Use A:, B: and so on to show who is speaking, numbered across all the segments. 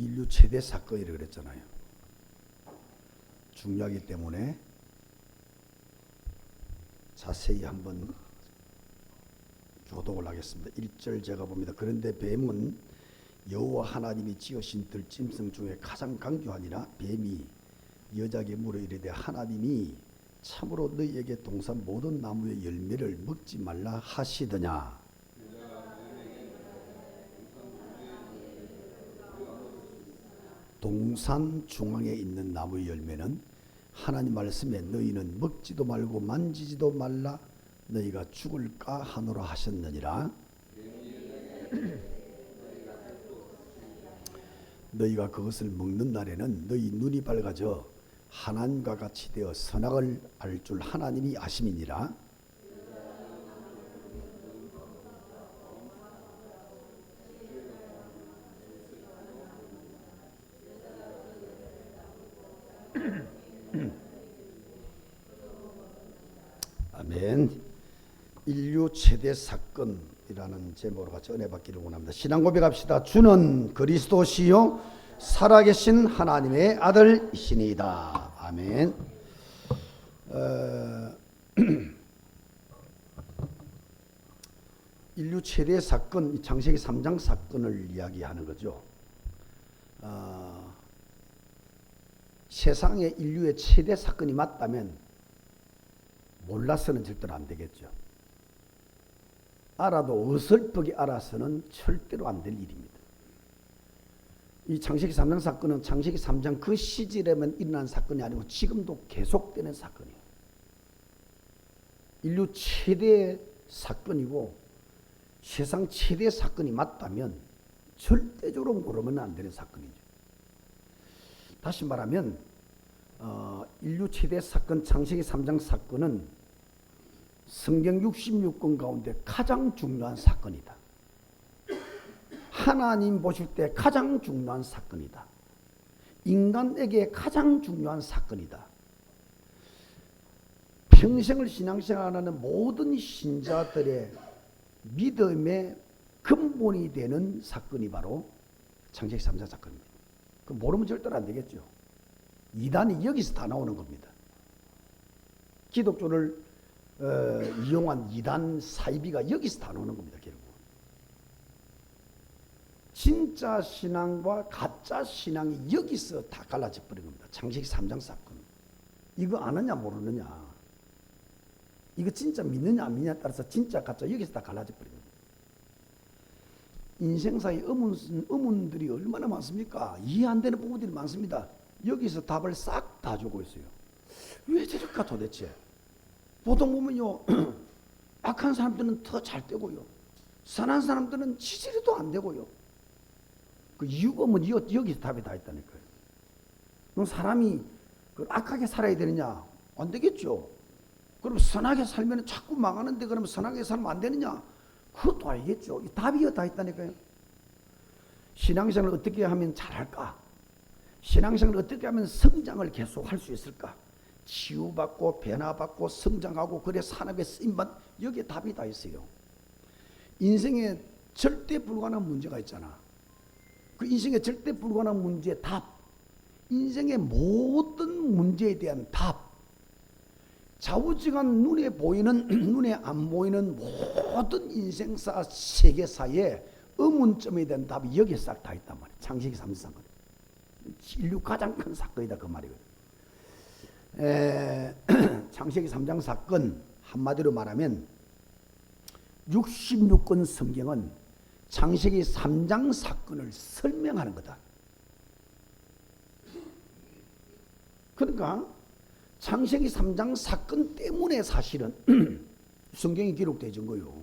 A: 인류 최대 사건이라고 그랬잖아요. 중요하기 때문에 자세히 한번 교독을 하겠습니다. 1절 제가 봅니다. 그런데 뱀은 여호와 하나님이 지으신 들짐승 중에 가장 강교하니라. 뱀이 여자에게 물어 이르되 하나님이 참으로 너희에게 동산 모든 나무의 열매를 먹지 말라 하시더냐. 동산 중앙에 있는 나무의 열매는 하나님 말씀에 너희는 먹지도 말고 만지지도 말라 너희가 죽을까 하노라 하셨느니라. 너희가 그것을 먹는 날에는 너희 눈이 밝아져 하나님과 같이 되어 선악을 알 줄 하나님이 아심이니라. 아멘. 인류 최대 사건이라는 제목으로 같이 은혜 받기를 원합니다. 신앙 고백합시다. 주는 그리스도시요 살아계신 하나님의 아들이시니이다. 아멘. 인류 최대 사건, 창세기 3장 사건을 이야기하는 거죠. 세상의 인류의 최대 사건이 맞다면 몰라서는 절대로 안 되겠죠. 알아도 어설프게 알아서는 절대로 안 될 일입니다. 이 창세기 3장 사건은 창세기 3장 그 시절에만 일어난 사건이 아니고 지금도 계속되는 사건이에요. 인류 최대 사건이고 세상 최대 사건이 맞다면 절대적으로 모르면 안 되는 사건이죠. 다시 말하면 인류 최대 사건 창세기 3장 사건은 성경 66권 가운데 가장 중요한 사건이다. 하나님 보실 때 가장 중요한 사건이다. 인간에게 가장 중요한 사건이다. 평생을 신앙생활하는 모든 신자들의 믿음의 근본이 되는 사건이 바로 창세기 3장 사건입니다. 그 모르면 절대로 안 되겠죠. 이단이 여기서 다 나오는 겁니다. 기독교를 이용한 이단 사이비가 여기서 다 나오는 겁니다. 결국 진짜 신앙과 가짜 신앙이 여기서 다 갈라져 버린 겁니다. 창세기 3장 사건. 이거 아느냐 모르느냐, 이거 진짜 믿느냐 안 믿느냐에 따라서 진짜 가짜 여기서 다 갈라져 버린 겁니다. 인생사의 의문들이 얼마나 많습니까? 이해 안 되는 부분들이 많습니다. 여기서 답을 싹 다 주고 있어요. 왜 저럴까 도대체? 보통 보면요, 악한 사람들은 더 잘 되고요, 선한 사람들은 지지리도 안 되고요. 그 이유가 뭐 여기서 답이 다 있다니까요. 그럼 사람이 악하게 살아야 되느냐? 안 되겠죠. 그럼 선하게 살면 자꾸 망하는데 그러면 선하게 살면 안 되느냐? 그것도 알겠죠. 답이 다 있다니까요. 신앙생활을 어떻게 하면 잘할까? 신앙생활을 어떻게 하면 성장을 계속 할 수 있을까? 치유받고 변화받고 성장하고 그래 산업에 쓰임받, 여기에 답이 다 있어요. 인생에 절대 불가능한 문제가 있잖아. 그 인생에 절대 불가능한 문제의 답, 인생의 모든 문제에 대한 답, 좌우지간 눈에 보이는 눈에 안 보이는 모든 인생사 세계사의 의문점에 대한 답이 여기에 싹 다 있단 말이에요. 창세기 3장 사건. 인류 가장 큰 사건이다 그 말이거든요. 창세기 3장 사건 한마디로 말하면 66권 성경은 창세기 3장 사건을 설명하는 거다. 그러니까 창세기 3장 사건 때문에 사실은 성경이 기록되어진 거예요.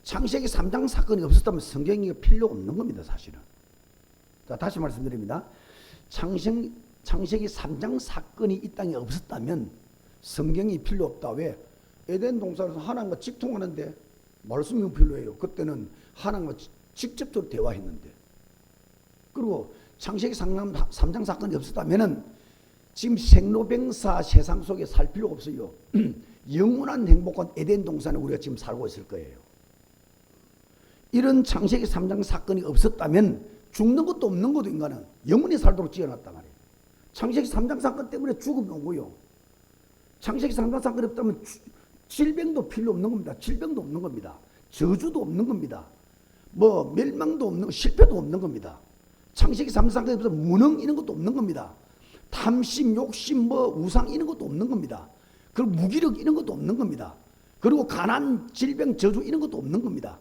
A: 창세기 3장 사건이 없었다면 성경이 필요 없는 겁니다. 사실은. 자, 다시 말씀드립니다. 창세기 3장 사건이 이 땅에 없었다면 성경이 필요 없다. 왜? 에덴 동산에서 하나님과 직통하는데 말씀이 필요해요. 그때는 하나님과 직접적으로 대화했는데. 그리고 창세기 3장 사건이 없었다면 지금 생로병사 세상 속에 살 필요가 없어요. 영원한 행복한 에덴 동산에 우리가 지금 살고 있을 거예요. 이런 창세기 3장 사건이 없었다면 죽는 것도 없는 것도 인간은 영원히 살도록 지어놨단 말이에요. 창세기 3장 사건 때문에 죽음이 오고요. 창세기 3장 사건이 없다면 질병도 필요 없는 겁니다. 질병도 없는 겁니다. 저주도 없는 겁니다. 뭐 멸망도 없는, 실패도 없는 겁니다. 창세기 3장 사건에 없어서 무능 이런 것도 없는 겁니다. 탐심, 욕심, 뭐 우상 이런 것도 없는 겁니다. 그리고 무기력 이런 것도 없는 겁니다. 그리고 가난, 질병, 저주 이런 것도 없는 겁니다.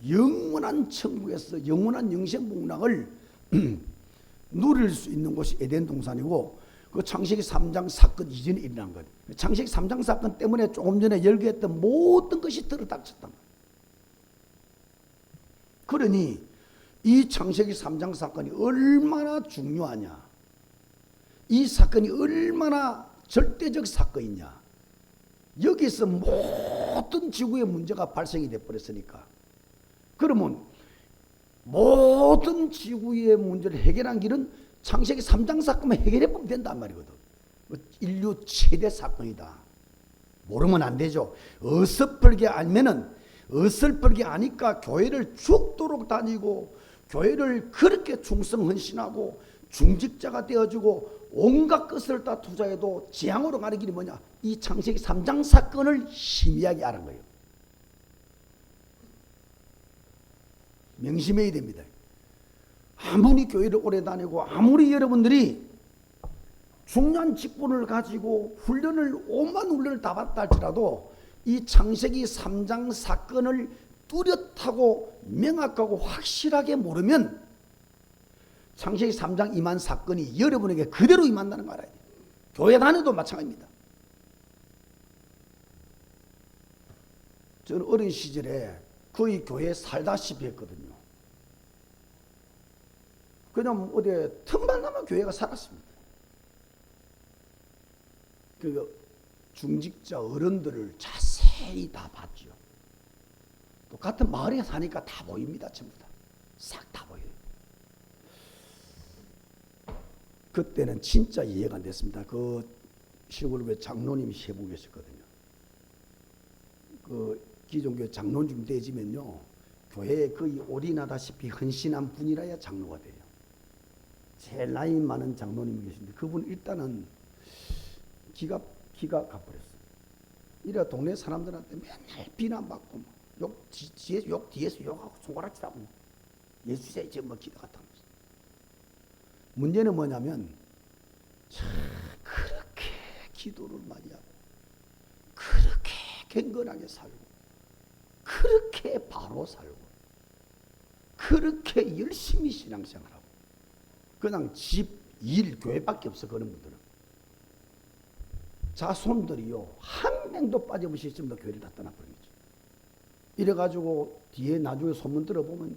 A: 영원한 천국에서 영원한 영생복락을 누릴 수 있는 곳이 에덴 동산이고, 그 창세기 3장 사건 이전에 일어난 것. 창세기 3장 사건 때문에 조금 전에 열거했던 모든 것이 들어닥쳤단 말이에요. 그러니 이 창세기 3장 사건이 얼마나 중요하냐, 이 사건이 얼마나 절대적 사건이냐, 여기서 모든 지구의 문제가 발생이 돼버렸으니까, 그러면 모든 지구의 문제를 해결한 길은 창세기 3장 사건만 해결해보면 된단 말이거든. 인류 최대 사건이다. 모르면 안 되죠. 어설프게 알면은, 어설프게 아니까 교회를 죽도록 다니고, 교회를 그렇게 충성 헌신하고 중직자가 되어주고 온갖 것을 다 투자해도 지향으로 가는 길이 뭐냐, 이 창세기 3장 사건을 희미하게 알은 거예요. 명심해야 됩니다. 아무리 교회를 오래 다니고 아무리 여러분들이 중요한 직분을 가지고 훈련을, 오만 훈련을 다 받다 할지라도 이 창세기 3장 사건을 뚜렷하고 명확하고 확실하게 모르면 창세기 3장 임한 사건이 여러분에게 그대로 임한다는 거 알아야 돼요. 교회 다녀도 마찬가지입니다. 저는 어린 시절에 거의 교회에 살다시피 했거든요. 그냥 어디 틈만 나면 교회가 살았습니다. 그 중직자 어른들을 자세히 다 봤죠. 또 같은 마을에 사니까 다 보입니다. 전부 다. 싹 다 보여요. 그때는 진짜 이해가 안 됐습니다. 그 시골교회 장로님이 세 분 계셨거든요. 그 기존교회 장로님 되지면요, 교회에 거의 올인하다시피 헌신한 분이라야 장로가 돼요. 제일 나이 많은 장로님이 계신데 그분 일단은 기가 가버렸어요. 이래 동네 사람들한테 맨날 비난받고 욕 뒤에서 욕하고 손가락질하고 예수제 이제 뭐 기도 같다. 문제는 뭐냐면 그렇게 기도를 많이 하고 그렇게 경건하게 살고 그렇게 바로 살고 그렇게 열심히 신앙생활하고 그냥 집, 일, 교회밖에 없어. 그런 분들은 자손들이요 한 명도 빠짐없이 전부 다 교회를 다 떠나버린 거죠. 이래가지고 뒤에 나중에 소문 들어보면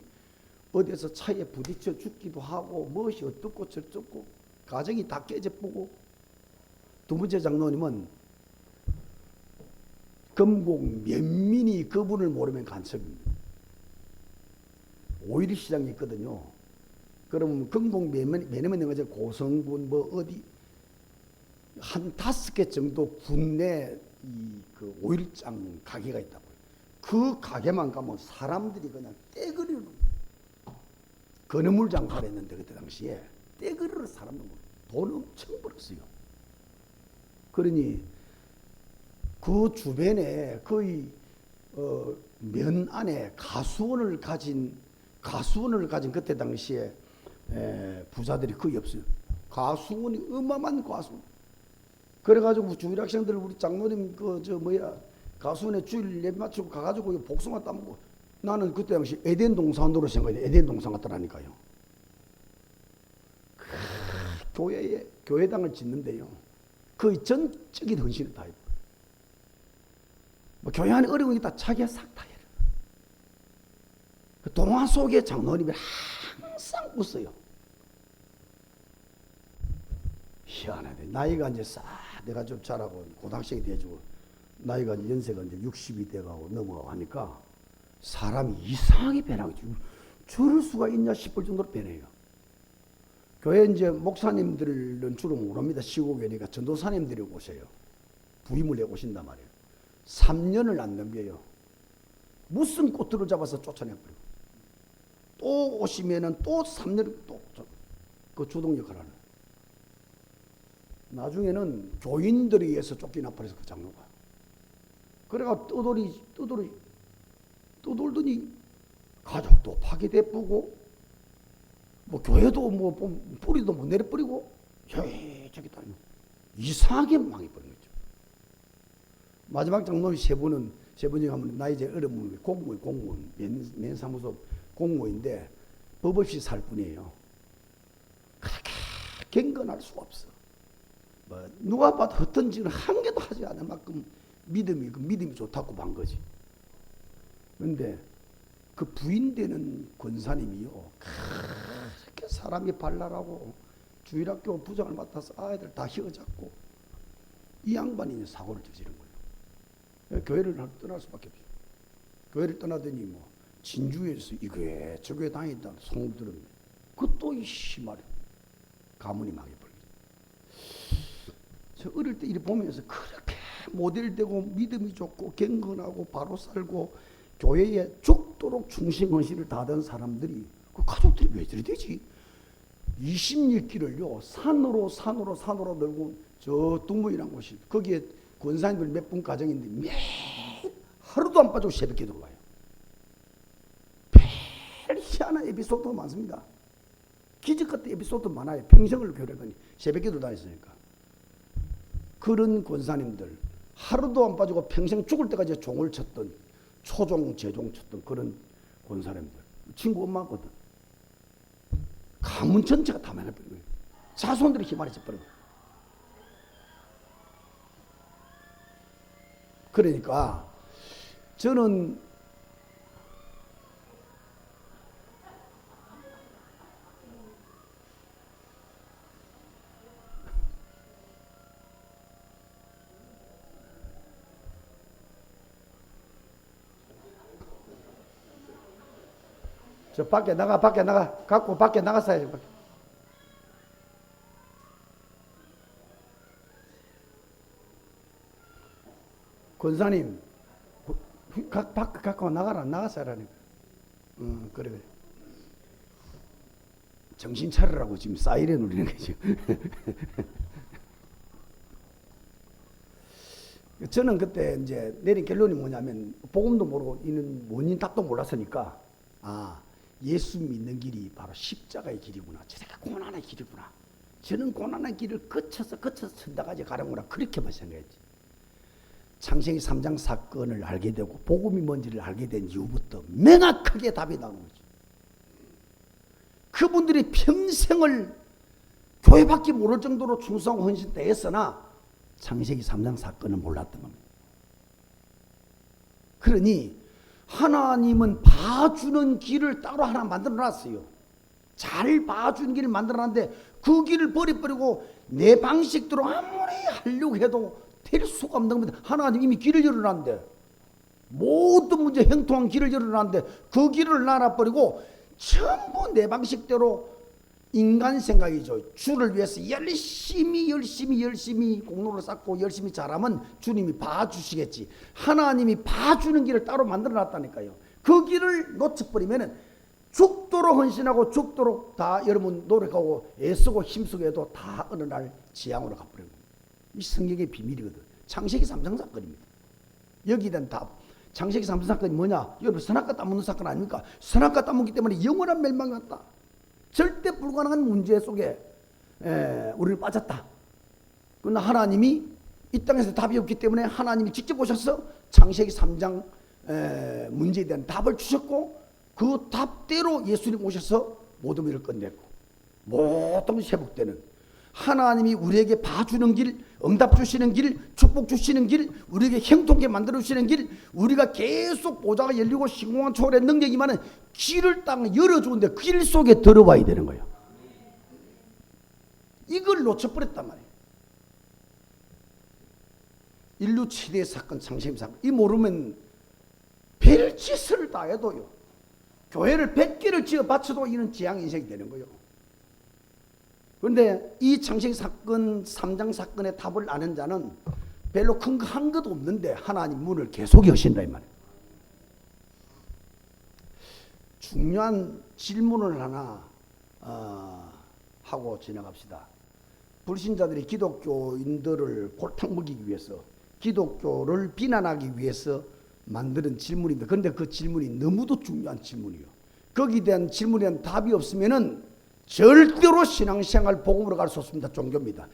A: 어디서 차에 부딪혀 죽기도 하고 무엇이 어떻고 저쩌고 가정이 다 깨져보고. 두 번째 장로님은 금곡 면민이 그분을 모르면 간첩입니다. 5.1 시장이 있거든요. 그러면 금곡 면민 거죠. 고성군 뭐 어디 한 5개 정도 군내 그 5.1장 가게가 있다고요. 그 가게만 가면 사람들이 그냥 떼거리로 건어물 장사를 했는데 그때 당시에 떼거리로 사람들 돈 엄청 벌었어요. 그러니 그 주변에 거의 면 안에 가수원을 가진 그때 당시에 부자들이 거의 없어요. 가수원이 어마어마한 가수원. 그래가지고 주일 학생들 우리 장로님 가수원에 주일 예배 마치고 가가지고 복숭아 따먹고. 나는 그때 당시 에덴 동산으로 생각해. 에덴 동산 같더라니까요. 교회에 교회당을 짓는데요. 거의 전적인 헌신을 다해요. 뭐 교회 안에 어려운 게 있다 자기가 싹 다 해요. 그 동화 속의 장로님이 항상 웃어요. 희한하네. 나이가 이제 싹 내가 좀 자라고 고등학생이 돼가지고 나이가 이제 연세가 이제 60이 돼가고 넘어가고 하니까 사람이 이상하게 변하고 저럴 수가 있냐 싶을 정도로 변해요. 교회 이제 목사님들은 주로 모릅니다. 시골교회니까 전도사님들이 오세요. 부임을 해 오신단 말이에요. 3년을 안 넘겨요. 무슨 꽃들을 잡아서 쫓아내버리고 또 오시면은 또 3년 또 그 주동 역할을 하는. 나중에는 교인들에 의해서 쫓겨나 버려서 그 장로가. 그래가 떠돌더니 가족도 파괴돼버리고 뭐 교회도 뭐 뿌리도 못 내려버리고 저기 다니고 이상하게 망해버린 거죠. 마지막 장로의 세 분이 하면 나이 이제 어려운 공무원 면사무소 공무원인데 법 없이 살 뿐이에요. 그렇게 경건할 수가 없어. 뭐 누가 봐도 헛된 짓을 한 개도 하지 않을 만큼 믿음이 좋다고 반 거지. 그런데 그 부인되는 권사님이요, 그렇게 사람이 발랄하고 주일학교 부장을 맡아서 아이들 다 휘어잡고 이 양반이 이제 사고를 저지른 거예요. 교회를 떠날 수밖에 없어요. 교회를 떠나더니 뭐 진주에서 이 교회 저 교회 다니다 소문 들었는데 그것도 이 심하려 가문이 망해버리죠. 저 어릴 때 이렇게 보면서 그렇게 모델되고 믿음이 좋고 경건하고 바로 살고 교회에 죽도록 충성헌신을 다하던 사람들이 그 가족들이 왜 저리 되지? 20리길을요 산으로 늘고 저 둥무이라는 곳이 거기에 권사님들 몇 분 가정인데 매일 하루도 안 빠지고 새벽에 들어와요. 별 희한한 에피소드가 많습니다. 기적 같은 에피소드 많아요. 평생을 교회하더니 새벽에도 다녔으니까. 그런 권사님들 하루도 안 빠지고 평생 죽을 때까지 종을 쳤던 초종 재종 쳤던 그런 권사님들 친구 엄마거든. 가문 전체가 다 망해버린 거예요. 자손들이 희망해져 버린 거예요. 그러니까 저는 저 밖에 나가 갖고 밖에 나갔어야지. 권사님 밖에 갖고 나가서라니까. 그래. 정신 차리라고 지금 사이렌 울리는 거죠. 저는 그때 이제 내린 결론이 뭐냐면 복음도 모르고 이는 원인 답도 몰랐으니까 예수 믿는 길이 바로 십자가의 길이구나. 저래가 고난의 길이구나. 저는 고난의 길을 거쳐서 천당까지 가는구나. 그렇게만 생각했지. 창세기 3장 사건을 알게 되고 복음이 뭔지를 알게 된 이후부터 명확하게 답이 나오는 거죠. 그분들이 평생을 교회밖에 모를 정도로 충성하고 헌신되었으나 창세기 3장 사건은 몰랐던 겁니다. 그러니 하나님은 봐주는 길을 따로 하나 만들어놨어요. 잘 봐주는 길을 만들어놨는데 그 길을 버려버리고 내 방식대로 아무리 하려고 해도 될 수가 없는 겁니다. 하나님 이미 길을 열어놨는데 모든 문제 형통한 길을 열어놨는데 그 길을 놔버리고 전부 내 방식대로 인간 생각이죠. 주를 위해서 열심히 공로를 쌓고 열심히 잘하면 주님이 봐주시겠지. 하나님이 봐주는 길을 따로 만들어놨다니까요. 그 길을 놓쳐버리면 죽도록 헌신하고 죽도록 다 여러분 노력하고 애쓰고 힘쓰고 해도 다 어느 날 지향으로 가버려요. 이 성경의 비밀이거든. 창세기 3장 사건입니다. 여기에 대한 답. 창세기 3장 사건이 뭐냐? 여러분 선악과 따먹는 사건 아닙니까? 선악과 따먹기 때문에 영원한 멸망이 왔다. 절대 불가능한 문제 속에 우리를 빠졌다. 그러나 하나님이 이 땅에서 답이 없기 때문에 하나님이 직접 오셔서 창세기 3장 문제에 대한 답을 주셨고 그 답대로 예수님 오셔서 모든 일을 끝냈고 모든 것이 회복되는 하나님이 우리에게 봐주는 길, 응답 주시는 길, 축복 주시는 길, 우리에게 형통하게 만들어 주시는 길, 우리가 계속 보좌가 열리고 신공한 초월의 능력이 많은 길을 딱 열어주는데 그 길 속에 들어와야 되는 거예요. 이걸 놓쳐버렸단 말이에요. 인류 최대의 사건, 창세기 사건. 이 모르면 별짓을 다 해도요. 교회를 100개를 지어 바쳐도 이는 지향 인생이 되는 거예요. 그런데 이 창세기 사건 3장 사건의 답을 아는 자는 별로 큰 거 한 것도 없는데 하나님 문을 계속 여신다 이 말이에요. 중요한 질문을 하나 하고 지나갑시다. 불신자들이 기독교인들을 골탕 먹이기 위해서, 기독교를 비난하기 위해서 만드는 질문인데, 그런데 그 질문이 너무도 중요한 질문이요. 거기에 대한 질문에 대한 답이 없으면은 절대로 신앙생활 복음으로 갈 수 없습니다. 종교입니다.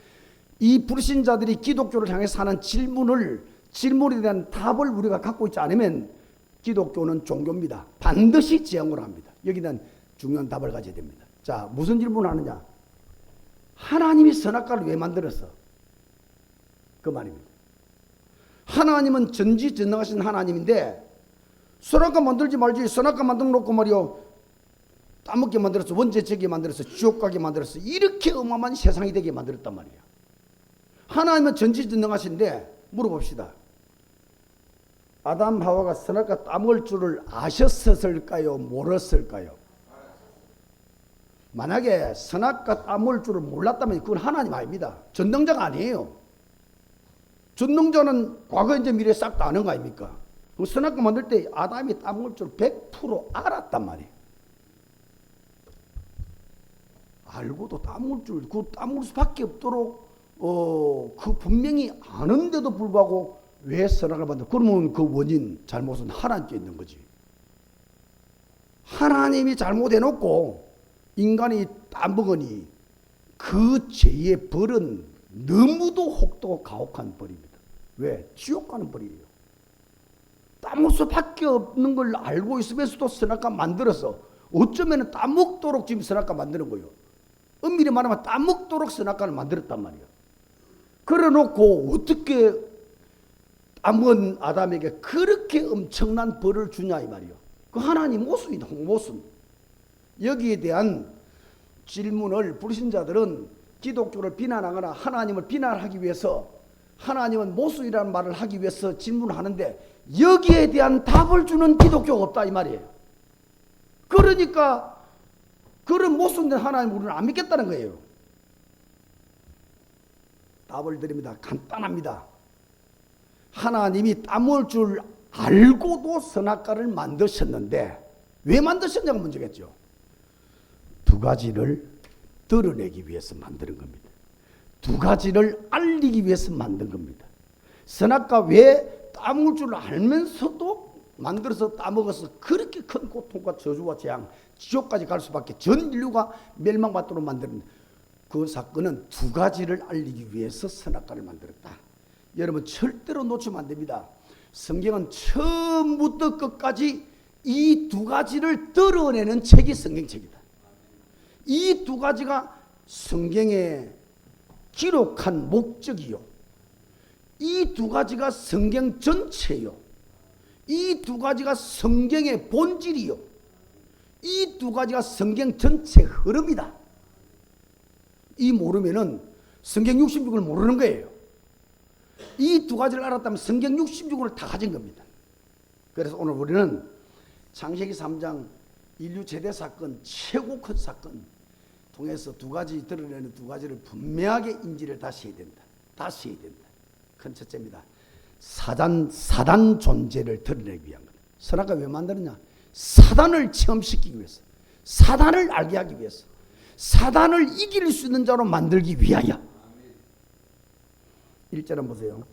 A: 이 불신자들이 기독교를 향해서 하는 질문에 대한 답을 우리가 갖고 있지 않으면 기독교는 종교입니다. 반드시 지향을 합니다. 여기에 대한 중요한 답을 가져야 됩니다. 자, 무슨 질문을 하느냐? 하나님이 선악과를 왜 만들었어? 그 말입니다. 하나님은 전지전능하신 하나님인데 선악과 만들지 말지, 선악과 만들어 놓고 말이요, 따먹게 만들었어, 원죄되게 만들었어, 지옥 가게 만들었어, 이렇게 어마어마한 세상이 되게 만들었단 말이야. 하나님은 전지전능하신데 물어봅시다. 아담 하와가 선악과 따먹을 줄을 아셨을까요? 몰랐을까요? 만약에 선악과 따먹을 줄을 몰랐다면 그건 하나님 아닙니다. 전능자가 아니에요. 전능자는 과거, 현재, 미래 싹 다 아는 거 아닙니까? 그 선악과 만들 때 아담이 따먹을 줄 100% 알았단 말이에요. 알고도 따먹을 줄, 그 따먹을 수밖에 없도록 그 분명히 아는데도 불구하고 왜 선악을 만들어? 그러면 그 원인, 잘못은 하나님께 있는 거지. 하나님이 잘못해놓고 인간이 따먹으니 그 죄의 벌은 너무도 혹독 가혹한 벌입니다. 왜? 지옥 가는 벌이에요. 따먹을 수밖에 없는 걸 알고 있으면서도 선악과 만들어서 어쩌면 따먹도록 지금 선악과 만드는 거예요. 엄밀히 말하면 따먹도록 선악과를 만들었단 말이에요. 그래놓고 어떻게 따먹은 아담에게 그렇게 엄청난 벌을 주냐 이 말이에요. 그 하나님 모순이다. 모순. 여기에 대한 질문을 불신자들은 기독교를 비난하거나 하나님을 비난하기 위해서, 하나님은 모순이라는 말을 하기 위해서 질문을 하는데 여기에 대한 답을 주는 기독교가 없다 이 말이에요. 그러니까 그런 모순된 하나님 우리는 안 믿겠다는 거예요. 답을 드립니다. 간단합니다. 하나님이 따먹을 줄 알고도 선악과를 만드셨는데 왜 만드셨냐가 문제겠죠. 두 가지를 드러내기 위해서 만드는 겁니다. 두 가지를 알리기 위해서 만든 겁니다. 선악과 왜 따먹을 줄 알면서도 만들어서 따먹어서 그렇게 큰 고통과 저주와 재앙, 지옥까지 갈 수밖에, 전 인류가 멸망받도록 만드는 그 사건은 두 가지를 알리기 위해서 선악과를 만들었다. 여러분 절대로 놓치면 안 됩니다. 성경은 처음부터 끝까지 이 두 가지를 드러내는 책이 성경책이다. 이 두 가지가 성경에 기록한 목적이요, 이 두 가지가 성경 전체요, 이 두 가지가 성경의 본질이요, 이 두 가지가 성경 전체 흐름이다. 이 모르면은 성경 66을 모르는 거예요. 이 두 가지를 알았다면 성경 66을 다 가진 겁니다. 그래서 오늘 우리는 창세기 3장 인류 최대 사건, 최고 큰 사건 통해서 두 가지 드러내는 두 가지를 분명하게 인지를 다시 해야 된다. 다시 해야 된다. 큰 첫째입니다. 사단 존재를 드러내기 위한 겁니다. 선악과 왜 만드느냐? 사단을 체험시키기 위해서, 사단을 알게 하기 위해서, 사단을 이길 수 있는 자로 만들기 위하여. 1절은 보세요.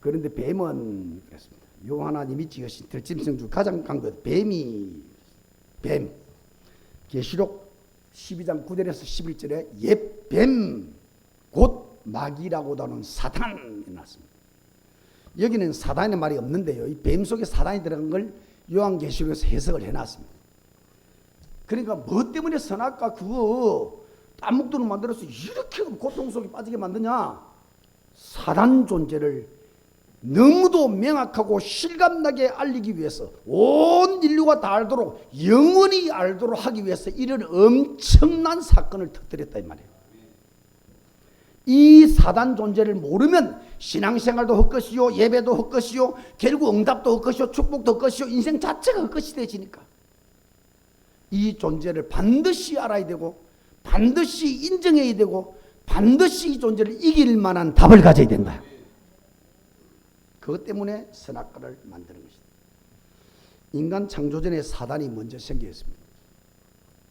A: 그런데 뱀은 그랬습니다. 요 하나님이 지으신 들짐승 중 가장 큰 것 뱀. 계시록 12장 9절에서 11절에 옛 뱀 곧 마귀라고도 하는 사단이 나왔습니다. 여기는 사단의 말이 없는데요. 이 뱀 속에 사단이 들어간 걸 요한계시록에서 해석을 해놨습니다. 그러니까 뭐 때문에 선악과 그거 따먹도록 만들어서 이렇게 고통 속에 빠지게 만드냐? 사단 존재를 너무도 명확하고 실감나게 알리기 위해서, 온 인류가 다 알도록, 영원히 알도록 하기 위해서 이런 엄청난 사건을 터뜨렸다 이 말이에요. 이 사단 존재를 모르면 신앙생활도 헛것이요, 예배도 헛것이요, 결국 응답도 헛것이요, 축복도 헛것이요, 인생 자체가 헛것이 되지니까 이 존재를 반드시 알아야 되고, 반드시 인정해야 되고, 반드시 이 존재를 이길 만한 답을 가져야 된다. 그것 때문에 선악과를 만드는 것이다. 인간 창조 전에 사단이 먼저 생겼습니다.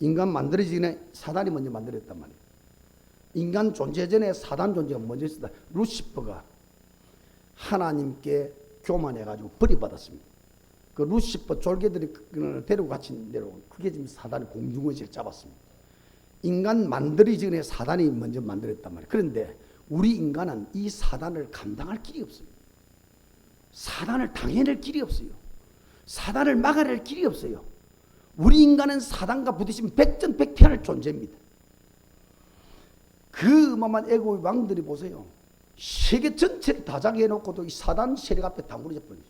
A: 인간 만들어지기 전에 사단이 먼저 만들었단 말이에요. 인간 존재 전에 사단 존재가 먼저 있었다. 루시퍼가 하나님께 교만해가지고 버림받았습니다. 그 루시퍼 졸개들이 데리고 갇힌 대로 그게 지금 사단의 공중의식을 잡았습니다. 인간 만들기 전에 사단이 먼저 만들었단 말이에요. 그런데 우리 인간은 이 사단을 감당할 길이 없어요. 사단을 당해낼 길이 없어요. 사단을 막아낼 길이 없어요. 우리 인간은 사단과 부딪히면 백전백패할 존재입니다. 그 어마어마한 애고의 왕들이 보세요. 세계 전체를 다 장해놓고도 이 사단 세력 앞에 다 무너져 버려요.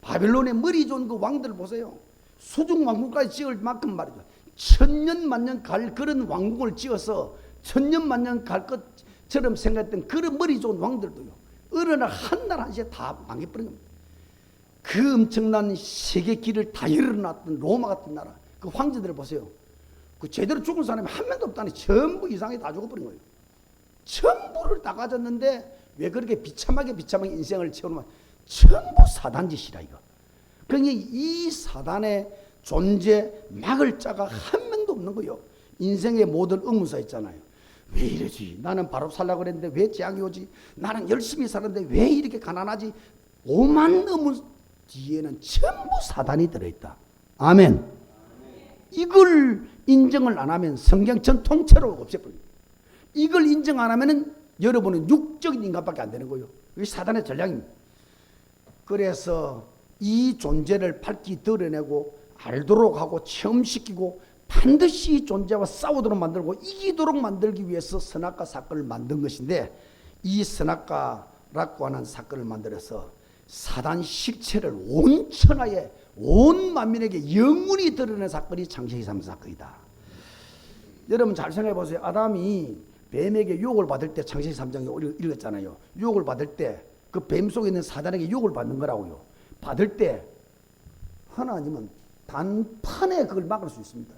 A: 바벨론의 머리 좋은 그 왕들 보세요. 수중 왕국까지 지을 만큼 말이죠. 천년 만년 갈 그런 왕국을 지어서 천년 만년 갈 것처럼 생각했던 그런 머리 좋은 왕들도요. 어느 날 한 날 한시에 다 망해버린 겁니다. 그 엄청난 세계 길을 다 열어놨던 로마 같은 나라 그 황제들을 보세요. 그 제대로 죽은 사람이 한 명도 없다니 전부 이상하게 다 죽어버린 거예요. 전부를 다 가졌는데 왜 그렇게 비참하게 인생을 채우면 전부 사단 짓이라 이거. 그러니 이 사단의 존재 막을 자가 한 명도 없는 거예요. 인생의 모든 의문사 있잖아요. 왜 이러지? 나는 바로 살려고 그랬는데 왜 재앙이 오지? 나는 열심히 살았는데 왜 이렇게 가난하지? 오만 의문 뒤에는 전부 사단이 들어있다. 아멘. 이걸 인정을 안 하면 성경 전 통째로 없애버립니다. 이걸 인정 안 하면은 여러분은 육적인 인간밖에 안 되는 거예요. 이게 사단의 전략입니다. 그래서 이 존재를 밝히 드러내고 알도록 하고 체험시키고 반드시 이 존재와 싸우도록 만들고 이기도록 만들기 위해서 선악과 사건을 만든 것인데 이 선악과라고 하는 사건을 만들어서 사단 실체를 온 천하에 온 만민에게 영원히 드러낸 사건이 창세기 3장 사건이다. 여러분 잘 생각해 보세요. 아담이 뱀에게 유혹을 받을 때 창세기 3장에 읽었잖아요. 유혹을 받을 때 그 뱀 속에 있는 사단에게 유혹을 받는 거라고요. 받을 때 하나님은 단판에 그걸 막을 수 있습니다.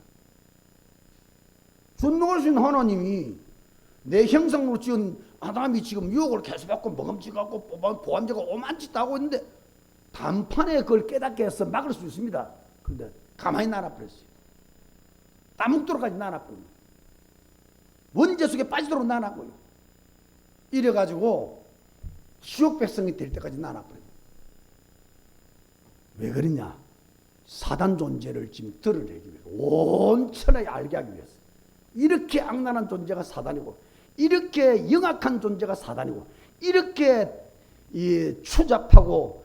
A: 전능하신 하나님이 내 형상으로 지은 아담이 지금 유혹을 계속 받고 먹음직하고 보암제가 오만 짓 하고 있는데 단판에 그걸 깨닫게 해서 막을 수 있습니다. 그런데 가만히 놔놔버렸어요. 따먹도록까지 놔놔버려요. 원죄 속에 빠지도록 놔놨고요. 이래가지고 지옥 백성이 될 때까지 놔놔버려요. 왜 그러냐? 사단 존재를 지금 드러내기 위해서 온 천하에 알게 하기 위해서 이렇게 악랄한 존재가 사단이고 이렇게 영악한 존재가 사단이고 이렇게 추잡하고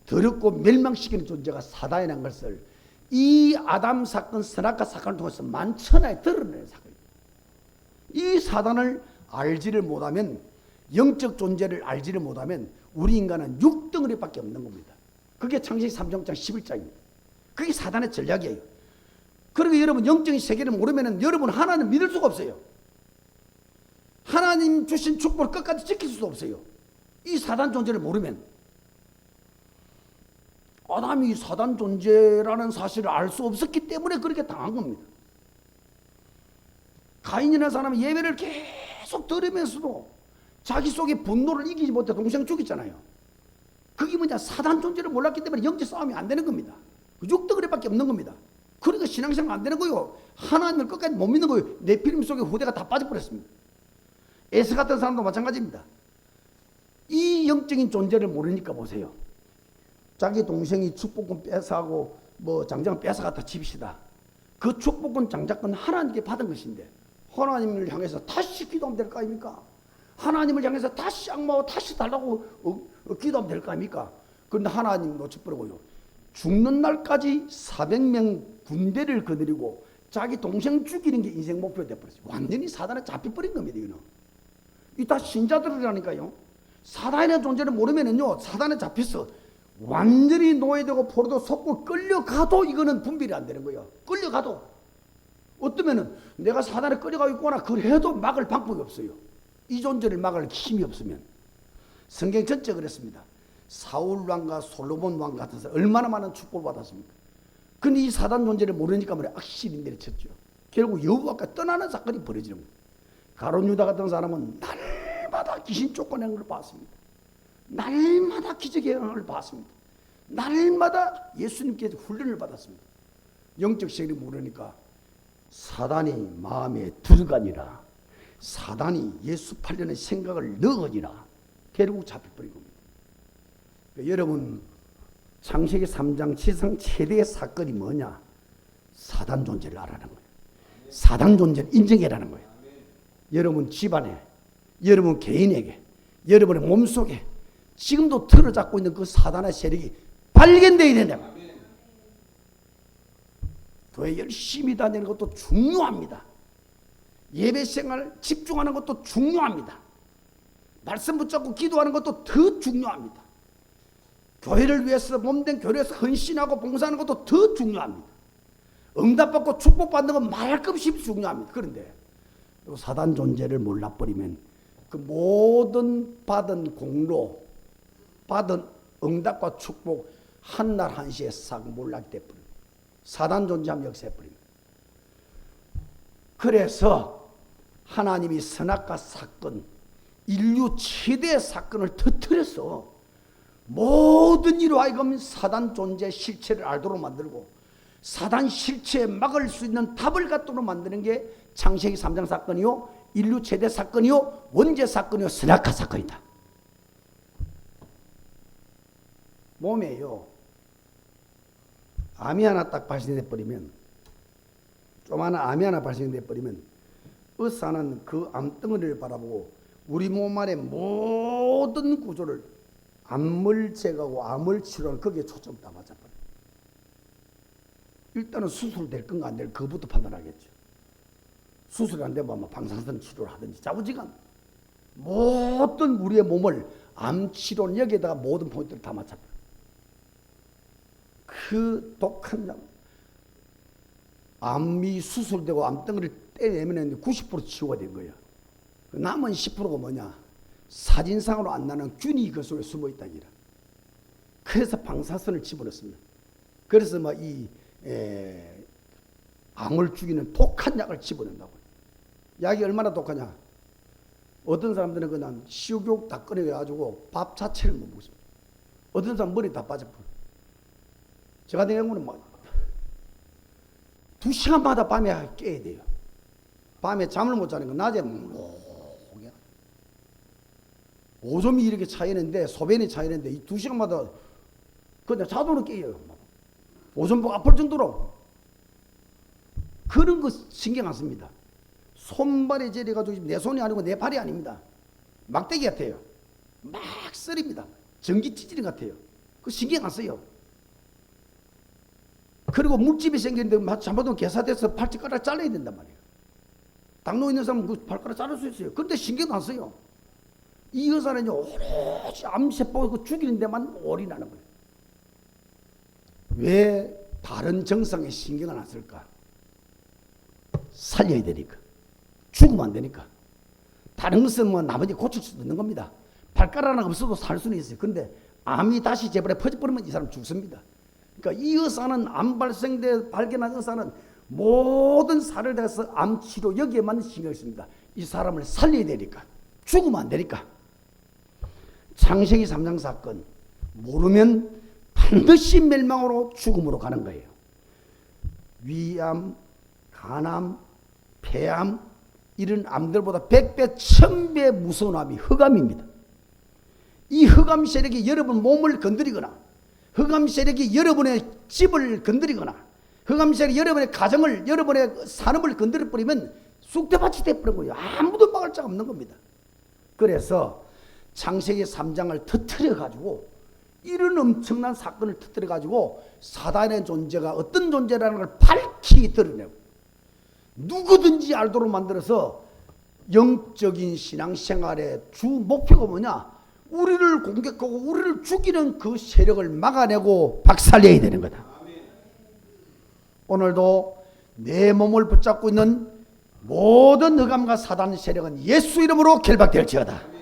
A: 더럽고 멸망시키는 존재가 사단이라는 것을 이 아담 사건 선악과 사건을 통해서 만천하에 드러내는 사건입니다. 이 사단을 알지를 못하면 영적 존재를 알지를 못하면 우리 인간은 육덩어리밖에 없는 겁니다. 그게 창세기 3장 11장입니다. 그게 사단의 전략이에요. 그러니까 여러분 영적인 세계를 모르면 여러분 하나님 믿을 수가 없어요. 하나님 주신 축복을 끝까지 지킬 수도 없어요. 이 사단 존재를 모르면. 아담이 사단 존재라는 사실을 알 수 없었기 때문에 그렇게 당한 겁니다. 가인이라는 사람은 예배를 계속 들으면서도 자기 속에 분노를 이기지 못해 동생을 죽였잖아요. 그게 뭐냐? 사단 존재를 몰랐기 때문에 영적 싸움이 안 되는 겁니다. 육덩어리밖에 없는 겁니다. 그러니까 신앙생활 안 되는 거예요. 하나님을 끝까지 못 믿는 거예요. 내 피림 속에 후대가 다 빠져버렸습니다. 에스 같은 사람도 마찬가지입니다. 이 영적인 존재를 모르니까 보세요. 자기 동생이 축복권 뺏어가고 뭐 장장 뺏어갔다 칩시다. 그 축복권 장자권 하나님께 받은 것인데 하나님을 향해서 다시 기도하면 될 거 아닙니까? 하나님을 향해서 다시 악마와 다시 달라고 기도하면 될 거 아닙니까? 그런데 하나님 놓쳐버리고요. 죽는 날까지 400명 군대를 거느리고 자기 동생 죽이는 게 인생 목표가 되어버렸어요. 완전히 사단에 잡혀버린 겁니다. 이거는. 이 다 신자들이라니까요. 사단의 존재를 모르면은요, 사단에 잡혀서 완전히 노예되고 포로도 속고 끌려가도 이거는 분별이 안 되는 거예요. 끌려가도. 어떠면은 내가 사단에 끌려가고 있거나 그래도 막을 방법이 없어요. 이 존재를 막을 힘이 없으면. 성경 전체 그랬습니다. 사울 왕과 솔로몬 왕 같은 사람 얼마나 많은 축복을 받았습니까? 근데 이 사단 존재를 모르니까 말이야 악실이 내리쳤죠. 결국 여호와께 떠나는 사건이 벌어지는 거예요. 가룟 유다 같은 사람은 날마다 귀신 쫓아내는 걸 봤습니다. 날마다 기적의 영향을 봤습니다. 날마다 예수님께 훈련을 받았습니다. 영적 세력이 모르니까 사단이 마음에 들어가니라, 사단이 예수 팔려는 생각을 넣으니라, 결국 잡혀버린 겁니다. 그러니까 여러분, 창세기 3장 지상 최대의 사건이 뭐냐? 사단 존재를 알아라는 거예요. 사단 존재를 인정해라는 거예요. 여러분 집안에, 여러분 개인에게, 여러분의 몸속에 지금도 틀어잡고 있는 그 사단의 세력이 발견되어야 된다. 교회 열심히 다니는 것도 중요합니다. 예배생활 집중하는 것도 중요합니다. 말씀 붙잡고 기도하는 것도 더 중요합니다. 교회를 위해서 몸된 교회에서 헌신하고 봉사하는 것도 더 중요합니다. 응답받고 축복받는 건 말할 것 없이 중요합니다. 그런데 사단 존재를 몰라버리면 그 모든 받은 공로, 받은 응답과 축복 한날 한시에 싹 몰락이 돼버립니다. 사단 존재하면 역사해버립니다. 그래서 하나님이 선악과 사건, 인류 최대의 사건을 터뜨려서 모든 이로 하여금 사단 존재 실체를 알도록 만들고 사단 실체에 막을 수 있는 답을 갖도록 만드는 게 창세기 3장 사건이요, 인류 최대 사건이요, 원죄 사건이요, 선악과 사건이다. 몸에요, 암이 하나 딱 발생돼 버리면, 조그마한 암이 하나 발생돼 버리면 의사는 그 암덩어리를 바라보고 우리 몸 안의 모든 구조를 암을 제거하고 암을 치료하는 거기에 초점 다 맞춰버려요. 일단은 수술될 건가 안 될 그부터 판단하겠죠. 수술이 안 되면 아마 방사선 치료를 하든지 자부지간 모든 우리의 몸을 암 치료는 여기에다가 모든 포인트를 다 맞춰버려요. 그 독한 암이 수술되고 암덩어리를 떼내면 90% 치유가 된 거예요. 남은 10%가 뭐냐? 사진상으로 안 나는 균이 그 속에 숨어 있다니라. 그래서 방사선을 집어넣습니다. 그래서 암을 죽이는 독한 약을 집어넣는다고요. 약이 얼마나 독하냐? 어떤 사람들은 그냥 식욕 다 끊어가지고 밥 자체를 못 먹습니다. 어떤 사람은 머리 다 빠져버려요. 저 같은 경우는 2시간마다 밤에 깨야 돼요. 밤에 잠을 못 자는 건 낮에 오줌이 이렇게 차이는데, 소변이 차이는데 이 2시간마다 그냥 자동으로 깨요. 오줌복 아플 정도로. 그런 거 신경 안 씁니다. 손발이 저래가지고 내 손이 아니고 내 발이 아닙니다. 막대기 같아요. 막 썰입니다. 전기 찌질이 같아요. 그 신경 안 써요. 그리고 물집이 생기는데 잘못하면 개사돼서 팔찌가락 잘라야 된단 말이에요. 당뇨 있는 사람은 그 발가락 자를 수 있어요. 그런데 신경 안 써요. 이 여자는요, 오롯이 암세포 죽이는 데만 올인하는 거예요. 왜 다른 정상에 신경을 안 쓸까? 살려야 되니까. 죽으면 안 되니까. 다른 것은 뭐 나머지 고칠 수도 있는 겁니다. 발가락 하나 없어도 살 수는 있어요. 근데 암이 다시 재발해 퍼져버리면 이 사람 죽습니다. 그러니까 이 의사는 암 발생돼 발견한 의사는 모든 살을 대해서 암 치료 여기에만 신경을 씁니다. 이 사람을 살려야 되니까. 죽으면 안 되니까. 창세기 3장 사건 모르면 반드시 멸망으로 죽음으로 가는 거예요. 위암, 간암, 폐암 이런 암들보다 100배, 1000배 무서운 암이 흑암입니다. 이 흑암 세력이 여러분 몸을 건드리거나 흑암 세력이 여러분의 집을 건드리거나 흑암 세력이 여러분의 가정을, 여러분의 산업을 건드려버리면 쑥대밭이 돼버린 거예요. 아무도 막을 자가 없는 겁니다. 그래서 창세기 3장을 터뜨려가지고 이런 엄청난 사건을 터뜨려가지고 사단의 존재가 어떤 존재라는 걸 밝히 드러내고 누구든지 알도록 만들어서 영적인 신앙생활의 주 목표가 뭐냐? 우리를 공격하고 우리를 죽이는 그 세력을 막아내고 박살내야 되는 거다. 오늘도 내 몸을 붙잡고 있는 모든 흑암과 사단 세력은 예수 이름으로 결박될지어다.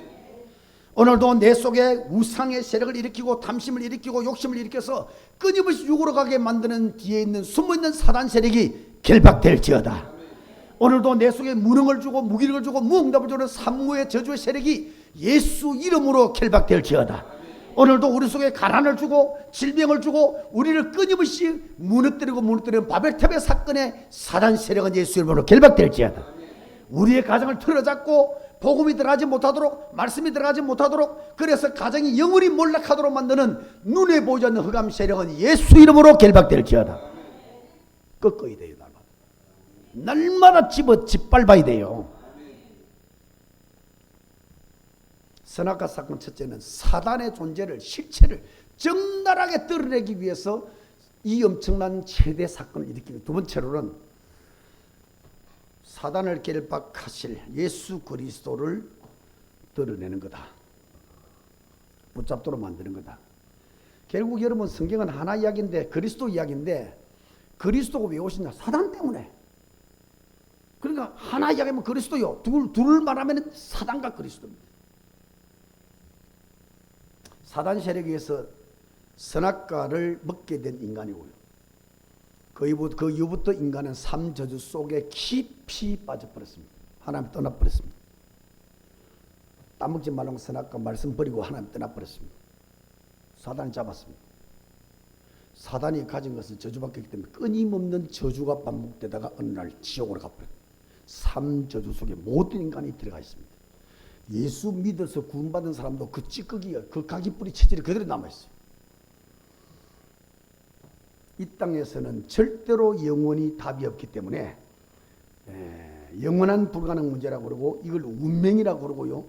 A: 오늘도 내 속에 우상의 세력을 일으키고 탐심을 일으키고 욕심을 일으켜서 끊임없이 육으로 가게 만드는 뒤에 있는 숨어있는 사단 세력이 결박될지어다. 오늘도 내 속에 무능을 주고 무기력을 주고 무응답을 주는 산무의 저주의 세력이 예수 이름으로 결박될지어다. 오늘도 우리 속에 가난을 주고 질병을 주고 우리를 끊임없이 무너뜨리는 바벨탑의 사건의 사단 세력은 예수 이름으로 결박될지어다. 우리의 가정을 틀어잡고 복음이 들어가지 못하도록, 말씀이 들어가지 못하도록, 그래서 가정이 영원히 몰락하도록 만드는 눈에 보이지 않는 흑암 세력은 예수 이름으로 결박될지어다. 꺾어야 돼요. 날마다 짓밟아야 돼요. 선악과 사건 첫째는 사단의 존재를, 실체를 적나라하게 드러내기 위해서 이 엄청난 최대 사건을 일으키고, 두 번째로는 사단을 결박하실 예수 그리스도를 드러내는 거다. 붙잡도록 만드는 거다. 결국 여러분, 성경은 하나 이야기인데, 그리스도 이야기인데, 그리스도가 왜 오시냐? 사단 때문에. 그러니까 하나 이야기하면 그리스도요, 둘을 말하면 사단과 그리스도입니다. 사단 세력에 의해서 선악과를 먹게 된 인간이고요. 그 이후부터 인간은 삼저주 속에 깊이 빠져버렸습니다. 하나님 떠나버렸습니다. 따먹지 말라고 선악과 말씀 버리고 하나님 떠나버렸습니다. 사단이 잡았습니다. 사단이 가진 것은 저주밖에 없기 때문에 끊임없는 저주가 반복되다가 어느 날 지옥으로 가버렸습니다. 삼저주 속에 모든 인간이 들어가 있습니다. 예수 믿어서 구원받은 사람도 그 찌꺼기가, 그 가기뿌리 체질이 그대로 남아있어요. 이 땅에서는 절대로 영원히 답이 없기 때문에 영원한 불가능 문제라고 그러고, 이걸 운명이라고 그러고요,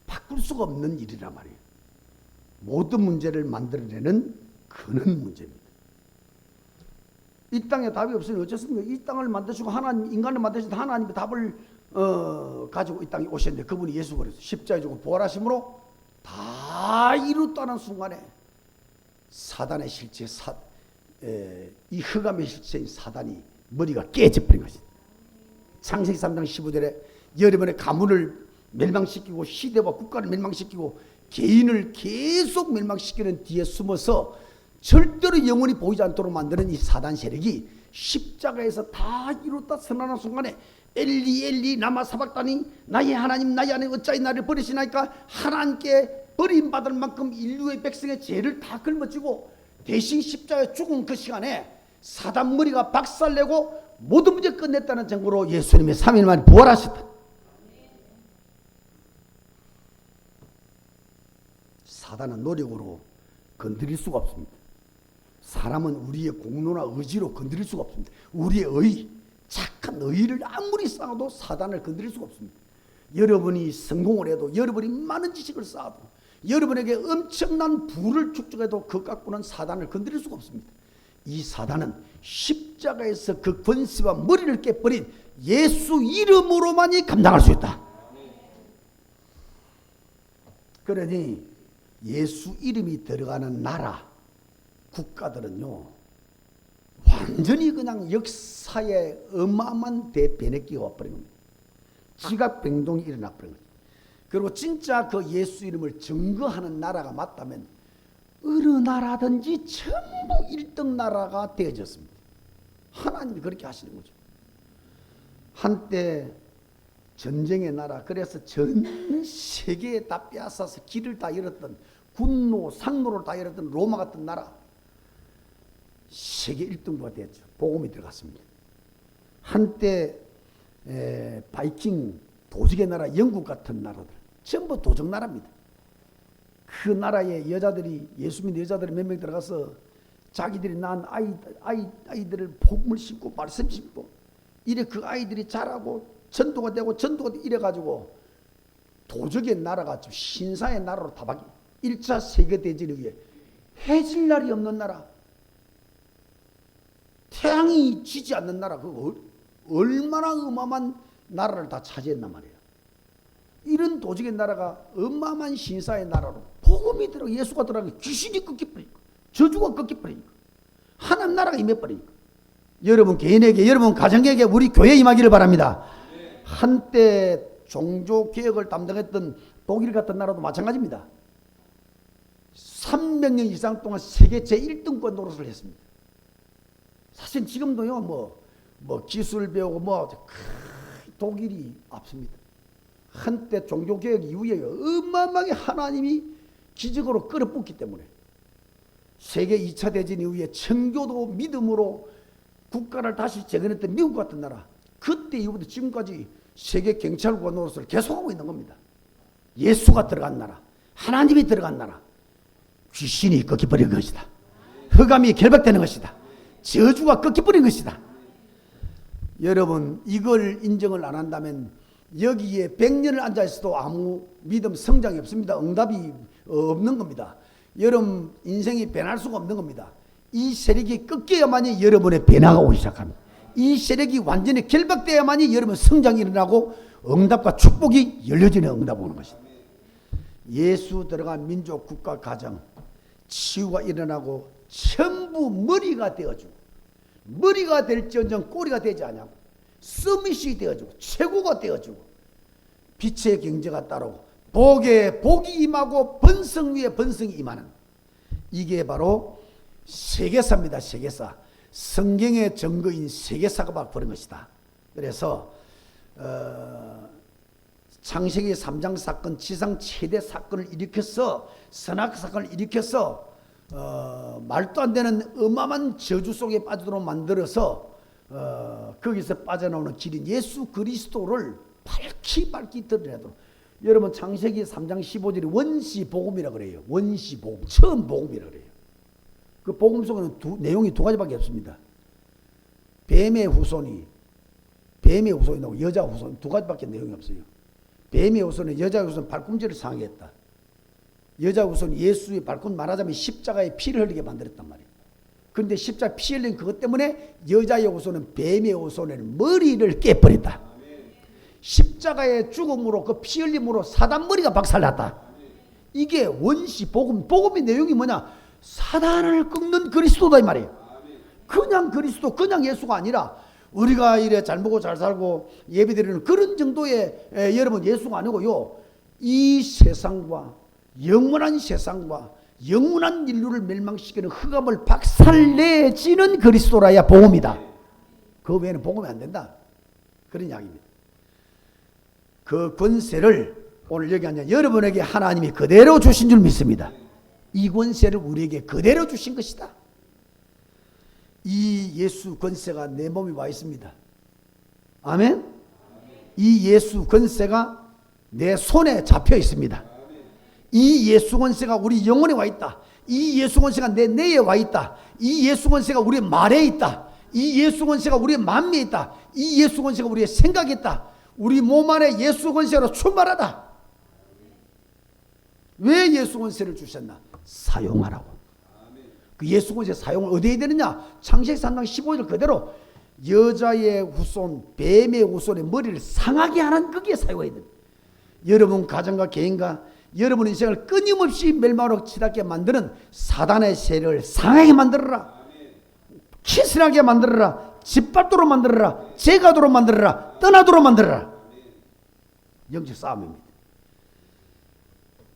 A: 바꿀 수가 없는 일이란 말이에요. 모든 문제를 만들어내는 근원 문제입니다. 이 땅에 답이 없으니 어쩌습니까? 이 땅을 만드시고 하나님, 인간을 만드신 하나님의 답을 가지고 이 땅에 오셨는데, 그분이 예수 그리스도 십자가에 죽고 부활하심으로 다 이뤘다는 순간에 사단의 실체, 이 흑암의 실체인 사단이 머리가 깨져버린 것입니다. 창세기 3장 15절에 여러분의 가문을 멸망시키고 시대와 국가를 멸망시키고 개인을 계속 멸망시키는 뒤에 숨어서 절대로 영원히 보이지 않도록 만드는 이 사단 세력이 십자가에서 다 이뤘다 선언하는 순간에 엘리 엘리 라마 사박다니, 나의 하나님 어찌하여 나를 버리시나이까, 하나님께 버림받을 만큼 인류의 백성의 죄를 다 걸머쥐고 대신 십자가에 죽은 그 시간에 사단 머리가 박살내고 모든 문제 끝냈다는 증거로 예수님의 3일 만에 부활하셨다. 사단은 노력으로 건드릴 수가 없습니다. 사람은 우리의 공로나 의지로 건드릴 수가 없습니다. 우리의 의, 착한 의를 아무리 쌓아도 사단을 건드릴 수가 없습니다. 여러분이 성공을 해도, 여러분이 많은 지식을 쌓아도, 여러분에게 엄청난 부를 축적해도 그 갖고는 사단을 건드릴 수가 없습니다. 이 사단은 십자가에서 그 권세와 머리를 깨버린 예수 이름으로만이 감당할 수 있다. 그러니 예수 이름이 들어가는 나라, 국가들은요, 완전히 그냥 역사에 어마어마한 대변혁기가 와버린 겁니다. 지각변동이 일어나 버린 거죠. 그리고 진짜 그 예수 이름을 증거하는 나라가 맞다면 어느 나라든지 전부 1등 나라가 되어졌습니다. 하나님이 그렇게 하시는 거죠. 한때 전쟁의 나라, 그래서 전 세계에 다 빼앗아서 길을 다 열었던, 군노, 상노를 다 열었던 로마 같은 나라, 세계 1등부가 되었죠. 복음이 들어갔습니다. 한때 바이킹, 도적의 나라, 영국 같은 나라들 전부 도적 나라입니다. 그 나라에 여자들이, 예수 믿는 여자들이 몇 명 들어가서 자기들이 낳은 아이들을 복음을 심고 말씀 심고 이래 그 아이들이 자라고 전도가 되고 이래가지고 도적의 나라가 좀 신사의 나라로 다 바뀌. 1차 세계대전에 의해 해질 날이 없는 나라, 태양이 지지 않는 나라, 그 얼마나 어마어마한 나라를 다 차지했단 말이에요. 이런 도적의 나라가 어마어마한 신사의 나라로 복음이 들어, 예수가 들어가니까 귀신이 꺾여버리니까, 저주가 꺾여버리니까, 하나님 나라가 임해버리니까, 여러분 개인에게, 여러분 가정에게, 우리 교회에 임하기를 바랍니다. 한때 종교개혁을 담당했던 독일 같은 나라도 마찬가지입니다. 300년 이상 동안 세계 제1등권 노릇을 했습니다. 사실 지금도요, 뭐 기술 배우고 독일이 앞섭니다. 한때 종교개혁 이후에 어마어마하게 하나님이 기적으로 끌어붙기 때문에 세계 2차 대전 이후에 청교도 믿음으로 국가를 다시 재건했던 미국 같은 나라, 그때 이후부터 지금까지 세계 경찰과 노릇을 계속하고 있는 겁니다. 예수가 들어간 나라, 하나님이 들어간 나라, 귀신이 꺾여버린 것이다. 흑암이 결박되는 것이다. 저주가 꺾여버린 것이다. 여러분, 이걸 인정을 안 한다면 여기에 100년을 앉아있어도 아무 믿음 성장이 없습니다. 응답이 없는 겁니다. 여러분 인생이 변할 수가 없는 겁니다. 이 세력이 꺾여야만이 여러분의 변화가 오기 시작합니다. 이 세력이 완전히 결박되어야만이 여러분 성장이 일어나고 응답과 축복이 열려지는 응답이 오는 것입니다. 예수 들어간 민족, 국가, 가정 치유가 일어나고 전부 머리가 되어주고, 머리가 될지언정 꼬리가 되지 않냐고, 서밋이 되어주고 최고가 되어주고 빛의 경제가 따르고 복에 복이 임하고 번성 위에 번성이 임하는, 이게 바로 세계사입니다. 세계사. 성경의 증거인 세계사가 바로 그런 것이다. 그래서 창세기 3장 사건, 지상 최대 사건을 일으켜서, 선악 사건을 일으켜서 말도 안 되는 어마어마한 저주 속에 빠지도록 만들어서 거기서 빠져나오는 길인 예수 그리스도를 밝히 드러내도록. 여러분 창세기 3장 15절이 원시복음이라 그래요. 원시복음, 처음 복음이라 그래요. 그 복음 속에는 내용이 두 가지밖에 없습니다. 뱀의 후손이 나오고 여자 후손, 두 가지밖에 내용이 없어요. 뱀의 후손은 여자 후손 발꿈치를 상하게 했다. 여자 후손 예수의 발꿈치, 말하자면 십자가에 피를 흘리게 만들었단 말이에요. 그런데 십자가 피 흘린 그것 때문에 여자의 후손은 뱀의 후손의 머리를 깨버렸다. 십자가의 죽음으로, 그 피 흘림으로 사단 머리가 박살났다. 이게 원시 복음의 내용이 뭐냐? 사단을 꺾는 그리스도다 이 말이에요. 그냥 그리스도, 그냥 예수가 아니라 우리가 이래 잘 먹고 잘 살고 예배드리는 그런 정도의 여러분 예수가 아니고요, 이 세상과 영원한 세상과 영원한 인류를 멸망시키는 흑암을 박살내지는 그리스도라야 복음이다. 그 외에는 복음이 안 된다. 그런 이야기입니다. 그 권세를 오늘 여기 앉아 여러분에게 하나님이 그대로 주신 줄 믿습니다. 이 권세를 우리에게 그대로 주신 것이다. 이 예수 권세가 내 몸에 와 있습니다. 아멘? 이 예수 권세가 내 손에 잡혀 있습니다. 이 예수 권세가 우리 영혼에 와 있다. 이 예수 권세가 내 뇌에 와 있다. 이 예수 권세가 우리의 말에 있다. 이 예수 권세가 우리의 마음에 있다. 이 예수 권세가 우리의 생각에 있다. 우리 몸 안에 예수 권세로 충만하다. 왜 예수 권세를 주셨나? 사용하라고. 그 예수 권세 사용을 어디에 되느냐? 창세기 3장 15절 그대로 여자의 후손, 뱀의 후손의 머리를 상하게 하는 거기에 사용해야 됩니다. 여러분 가정과 개인과 여러분 인생을 끊임없이 멸망으로 치닫게 만드는 사단의 세력을 상하게 만들어라. 키스하게 만들어라. 짓밟도록 만들어라. 제가도록 만들어라. 떠나도록 만들어라. 영적 싸움입니다.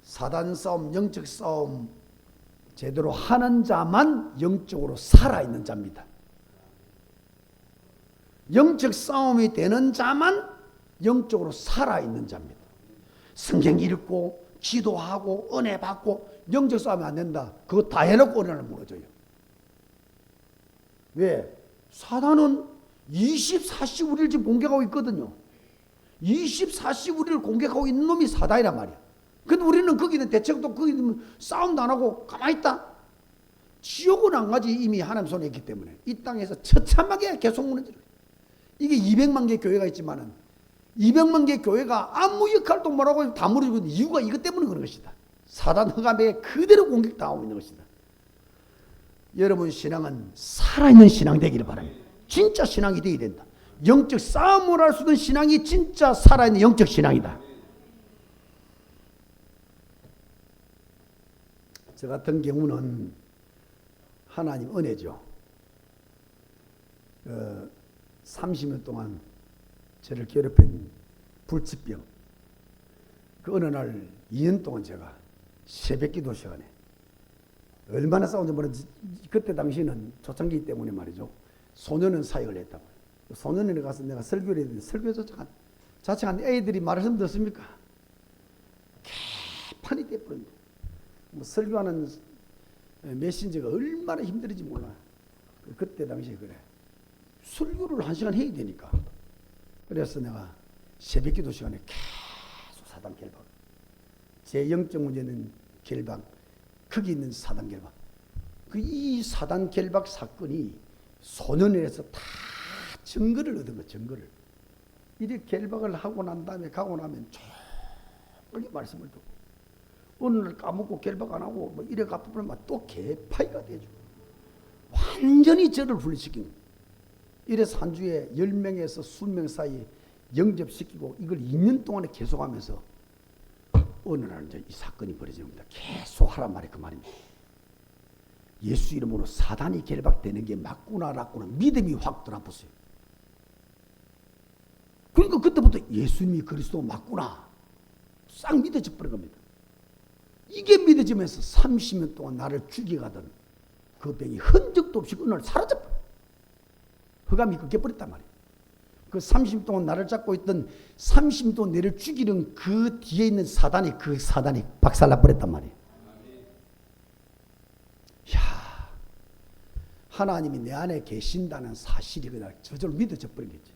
A: 사단 싸움, 영적 싸움 제대로 하는 자만 영적으로 살아있는 자입니다. 영적 싸움이 되는 자만 영적으로 살아있는 자입니다. 성경 읽고 기도하고 은혜 받고 영적 싸움이 안 된다. 그거 다 해놓고 은혜를 무너져요. 왜? 사단은 24시 우리를 지금 공격하고 있거든요. 24시 우리를 공격하고 있는 놈이 사단이란 말이야. 근데 우리는 거기는 대책도 거기는 싸움도 안 하고 가만히 있다. 지옥은 안 가지. 이미 하나님 손에 있기 때문에 이 땅에서 처참하게 계속 무너져요. 이게 200만 개 교회가 있지만은 200만 개 교회가 아무 역할도 못하고 다 무너지고 있는 이유가 이것 때문에 그런 것이다. 사단 흑암에 그대로 공격당하고 있는 것이다. 여러분 신앙은 살아있는 신앙 되기를 바랍니다. 진짜 신앙이 되어야 된다. 영적 싸움을 할 수 있는 신앙이 진짜 살아있는 영적 신앙이다. 저 같은 경우는 하나님 은혜죠. 30년 동안 저를 괴롭힌 불치병, 그 어느 날 2년 동안 제가 새벽 기도 시간에 얼마나 싸운지 모르지. 그때 당시는 초창기 때문에 말이죠. 소년원 사역을 했다고. 소년원에 가서 내가 설교를 했는데 설교 자청한 애들이 말씀 듣습니까? 개판이 돼버립니다. 뭐 설교하는 메신저가 얼마나 힘들은지 몰라. 그때 당시에 그래. 설교를 1시간 해야 되니까. 그래서 내가 새벽기도 시간에 계속 사단 결박. 제 영적 문제는 결박. 거기 있는 사단 결박. 이 사단 결박 사건이 소년원에서 다 증거를 얻은 거, 증거를. 이렇게 결박을 하고 난 다음에 가고 나면 조용히 말씀을 듣고 어느 날 까먹고 결박 안 하고 뭐 이래 갚으면 또 개파이가 되죠. 완전히 저를 분리시킨 거예요. 이래서 한 주에 10명에서 20명 사이에 영접시키고 이걸 2년 동안에 계속하면서 어느 날 이제 이 사건이 벌어지는 겁니다. 계속 하란 말이 그 말입니다. 예수 이름으로 사단이 결박되는 게 맞구나라고는 믿음이 확 들어붙어요. 그러니까 그때부터 예수님이 그리스도 맞구나 싹 믿어져 버린 겁니다. 이게 믿어지면서 30년 동안 나를 죽여가던 그 병이 흔적도 없이 어느 날 사라져버려. 흑암이 꺾여버렸단 말이에요. 그 30년 동안 나를 잡고 있던 30년 동안 나를 죽이는 그 뒤에 있는 사단이 박살나버렸단 말이에요. 야, 하나님이 내 안에 계신다는 사실이 그냥 저절로 믿어져 버린 거지.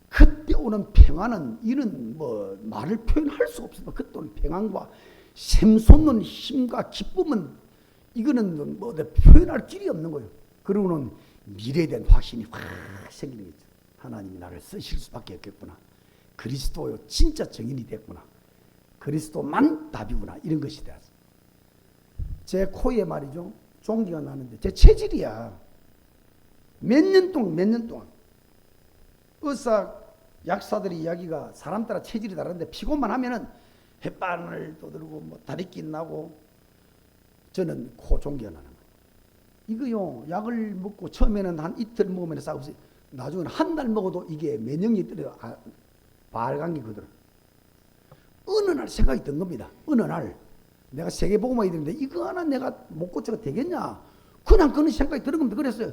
A: 그때 오는 평안은 이런 뭐 말을 표현할 수 없어도 그때 오는 평안과 샘솟는 힘과 기쁨은 이거는 뭐 표현할 길이 없는 거예요. 그러고는 미래에 대한 확신이 확 생기는 거죠. 하나님이 나를 쓰실 수밖에 없겠구나. 그리스도요 진짜 정인이 됐구나. 그리스도만 답이구나. 이런 것이 되었어요. 제 코에 말이죠. 종기가 나는데 제 체질이야. 몇 년 동안 의사 약사들이 이야기가 사람 따라 체질이 다른데 피곤만 하면은 햇반을 떠들고 뭐 다리끼 나고 저는 코 종기가 나는 거예요. 이거요 약을 먹고 처음에는 한 이틀 먹으면 싸우지 나중에는 한 달 먹어도 이게 면역력이 떨어져 발광이 그대로. 어느 날 생각이 든 겁니다. 어느 날 내가 세계복음화해야 되는데 이거 하나 내가 못 고쳐가 되겠냐. 그냥 그런 생각이 드는 겁니다. 그래서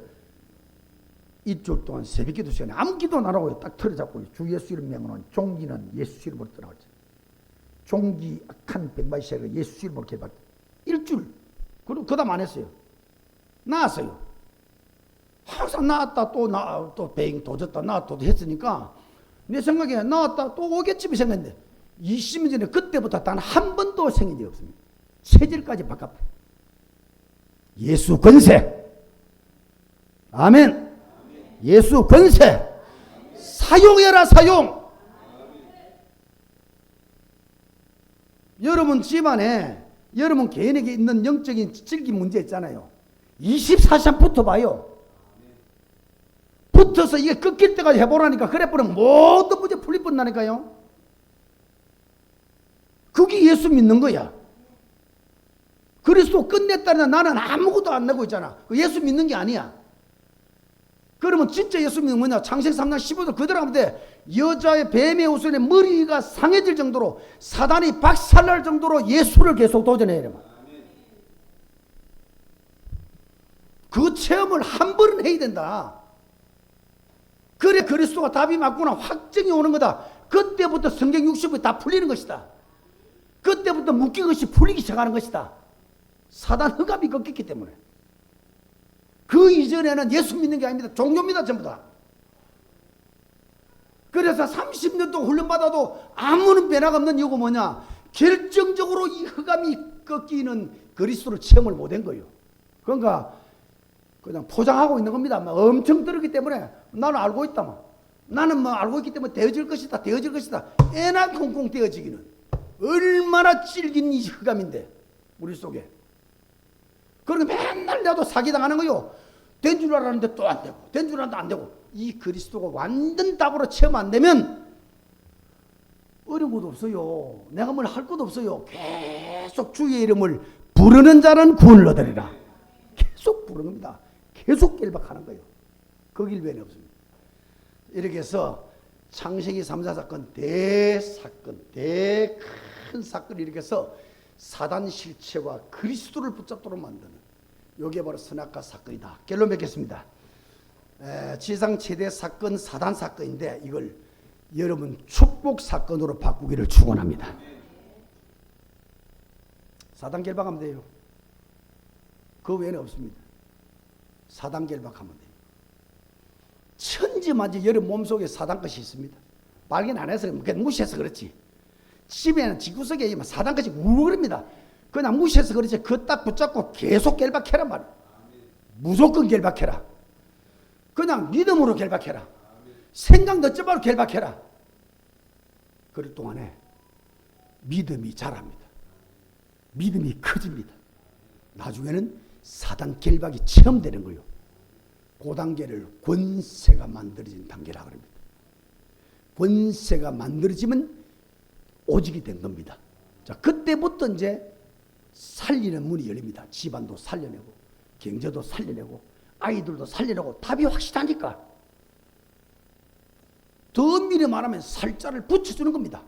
A: 일주일 동안 새벽기도 시간에 아무 기도 안 하고 딱 틀어잡고 주 예수 이름 명으로 종기는 예수 이름으로 떠나갔지. 종기 악한 백마시아가 예수 이름으로 개박. 일주일. 그리고 그 다음 안 했어요. 나았어요. 항상 나았다 또 배잉 도졌다 나았다 또 했으니까 내 생각에 나았다 또 오겠지 생각했는데 20년 전에 그때부터 단 한 번도 생긴 적이 없습니다. 체질까지 바꿨다. 예수 권세. 아멘. 예수 권세. 사용해라 사용. 여러분 집안에 여러분 개인에게 있는 영적인 질기 문제 있잖아요. 24시간 붙어봐요. 붙어서 이게 끊길 때까지 해보라니까. 그래 보면 모든 문제 풀릴 뻔나니까요. 그게 예수 믿는 거야. 그리스도 끝냈다는 나는 아무것도 안 내고 있잖아. 예수 믿는 게 아니야. 그러면 진짜 예수 믿는 뭐냐? 창세기 3장 15절 그대로 하면 돼. 여자의 뱀의 옷에 머리가 상해질 정도로 사단이 박살날 정도로 예수를 계속 도전해야 돼. 그 체험을 한 번은 해야 된다. 그래 그리스도가 답이 맞구나 확증이 오는 거다. 그때부터 성경 60이 다 풀리는 것이다. 그때부터 묶인 것이 풀리기 시작하는 것이다. 사단 흑암이 꺾였기 때문에. 그 이전에는 예수 믿는 게 아닙니다. 종교입니다 전부 다. 그래서 30년 동안 훈련받아도 아무런 변화가 없는 이유가 뭐냐. 결정적으로 이 흑암이 꺾이는 그리스도를 체험을 못한 거예요. 그러니까 그냥 포장하고 있는 겁니다. 엄청 들었기 때문에 나는 알고 있다. 나는 뭐 알고 있기 때문에 되어질 것이다. 되어질 것이다. 애나 콩콩 되어지기는 얼마나 질긴 이 흑암인데 우리 속에. 그러니까 맨날 나도 사기당하는 거요. 된 줄 알았는데 또 안 되고 된 줄 알았는데 안 되고. 이 그리스도가 완전 답으로 체험 안 되면 어려운 것도 없어요. 내가 뭘 할 것도 없어요. 계속 주의 이름을 부르는 자는 구원을 얻으리라. 계속 부르는 겁니다. 계속 결박하는 거예요. 그 길변이 없습니다. 이렇게 해서 창세기 3사 사건 대사건 대큰 사건을 이렇게 해서 사단 실체와 그리스도를 붙잡도록 만드는 이게 바로 선악과 사건이다. 결론 맺겠습니다. 지상 최대 사건 사단 사건인데 이걸 여러분 축복 사건으로 바꾸기를 축원합니다. 사단 결박하면 돼요. 그 외에는 없습니다. 사단 결박하면 돼요. 천지만지 여러분 몸속에 사단 것이 있습니다. 발견 안 해서 무시해서 그렇지. 집에는 집구석에 사단 것이 우르릅니다. 그냥 무시해서 그렇지. 그거 딱 붙잡고 계속 결박해라 말이야. 무조건 결박해라. 그냥 믿음으로 결박해라. 생각 넣지 말고 결박해라. 그럴 동안에 믿음이 자랍니다. 믿음이 커집니다. 나중에는 사단 결박이 처음 되는 거예요. 그 단계를 권세가 만들어진 단계라고 합니다. 권세가 만들어지면 오직이 된 겁니다. 자, 그때부터 이제 살리는 문이 열립니다. 집안도 살려내고, 경제도 살려내고, 아이들도 살려내고, 답이 확실하니까. 더 미리 말하면 살자를 붙여주는 겁니다.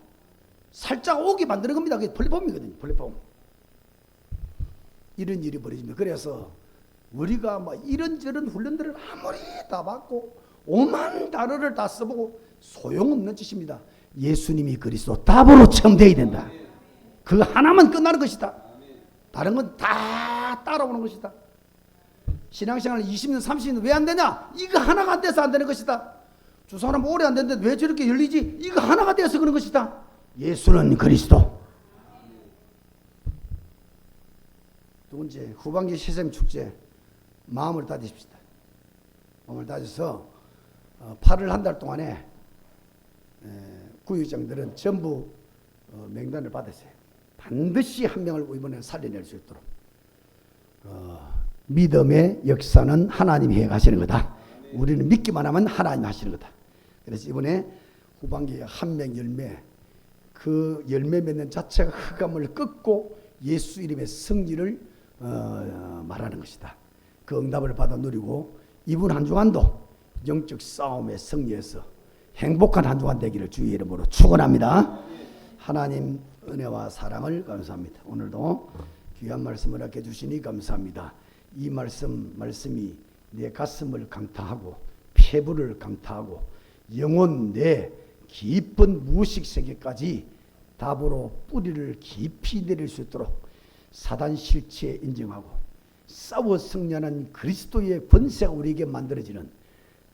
A: 살자가 오게 만드는 겁니다. 그게 플랫폼이거든요. 플랫폼. 이런 일이 벌어집니다. 그래서 우리가 뭐 이런저런 훈련들을 아무리 다 받고 오만 단어를 다 써보고 소용없는 짓입니다. 예수님이 그리스도 답으로 처음 되어야 된다. 그 하나만 끝나는 것이다. 다른 건 다 따라오는 것이다. 신앙생활 20년 30년 왜 안 되냐? 이거 하나가 안 돼서 안 되는 것이다. 저 사람 오래 안 됐는데 왜 저렇게 열리지? 이거 하나가 돼서 그런 것이다. 예수는 그리스도. 두 번째, 후반기 시샘축제 마음을 다지십시다. 마음을 다져서 8월 한 달 동안에 구역장들은 전부 명단을 받으세요. 반드시 한 명을 이번에 살려낼 수 있도록. 믿음의 역사는 하나님이 해가시는 거다. 우리는 믿기만 하면 하나님이 하시는 거다. 그래서 이번에 후반기에 한 명 열매, 그 열매 맺는 자체가 흑암을 꺾고 예수 이름의 승리를 말하는 것이다. 그 응답을 받아 누리고 이번 한 주간도 영적 싸움에 승리해서 행복한 한 주간 되기를 주의 이름으로 축원합니다. 하나님 은혜와 사랑을 감사합니다. 오늘도 귀한 말씀을 함께 주시니 감사합니다. 이 말씀이 내 가슴을 강타하고 폐부를 강타하고 영혼 내 깊은 무의식 세계까지 답으로 뿌리를 깊이 내릴 수 있도록 사단 실체 인정하고 싸워 승리하는 그리스도의 권세가 우리에게 만들어지는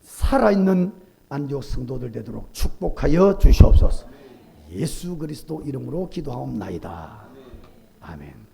A: 살아있는 안디옥 성도들 되도록 축복하여 주시옵소서. 예수 그리스도 이름으로 기도하옵나이다. 아멘.